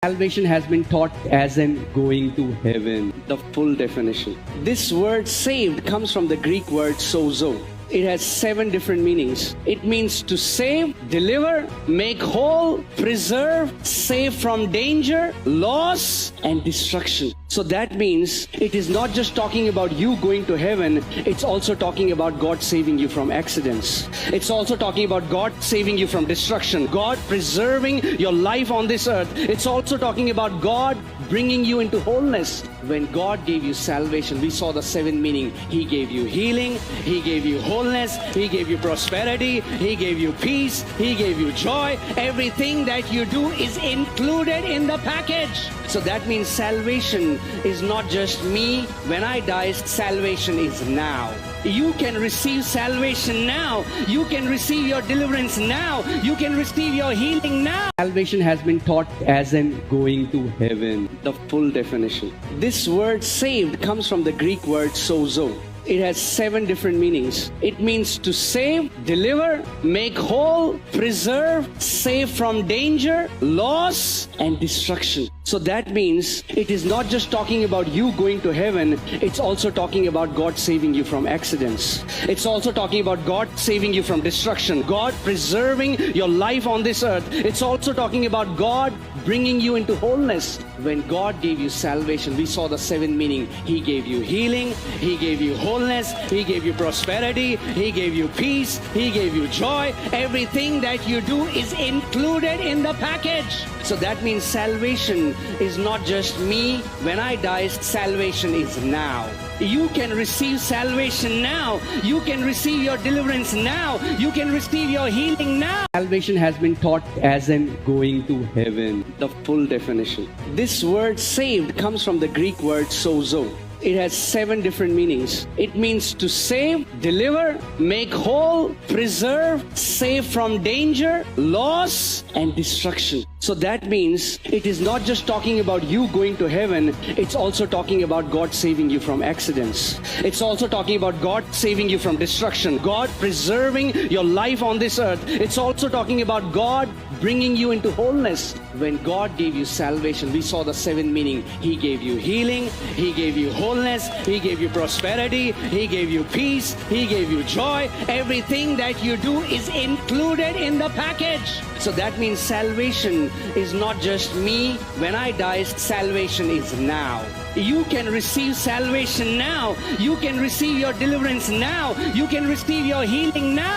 Salvation has been taught as in going to heaven. The full definition. This word saved comes from the Greek word sozo. It has 7 different meanings. It means to save, deliver, make whole, preserve, save from danger, loss, and destruction. So that means it is not just talking about you going to heaven, it's also talking about God saving you from accidents. It's also talking about God saving you from destruction, God preserving your life on this earth. It's also talking about God bringing you into wholeness. When God gave you salvation, we saw the 7 meaning. He gave you healing, He gave you wholeness, He gave you prosperity, He gave you peace, He gave you joy. Everything that you do is included in the package. So that means salvation is not just me. When I die, salvation is now. You can receive salvation now. You can receive your deliverance now. You can receive your healing now. Salvation has been taught as in going to heaven. The full definition. This word saved comes from the Greek word sozo. It has 7 different meanings. It means to save, deliver, make whole, preserve, save from danger, loss, and destruction. So that means it is not just talking about you going to heaven, it's also talking about God saving you from accidents. It's also talking about God saving you from destruction, God preserving your life on this earth. It's also talking about God bringing you into wholeness. When God gave you salvation, we saw the 7 meaning. He gave you healing, He gave you wholeness, He gave you prosperity, He gave you peace, He gave you joy. Everything that you do is included in the package. So that means salvation is not just me. When I die, salvation is now. You can receive salvation now. You can receive your deliverance now. You can receive your healing now. Salvation has been taught as in going to heaven. The full definition. This word saved comes from the Greek word sozo. It has 7 different meanings. It means to save, deliver, make whole, preserve, save from danger, loss, and destruction. So that means it is not just talking about you going to heaven, it's also talking about God saving you from accidents. It's also talking about God saving you from destruction, God preserving your life on this earth. It's also talking about God bringing you into wholeness. When God gave you salvation, we saw the 7 meaning. He gave you healing, He gave you wholeness, He gave you prosperity, He gave you peace, He gave you joy. Everything that you do is included in the package. So that means salvation is not just me. When I die, salvation is now. You can receive salvation now. You can receive your deliverance now. You can receive your healing now.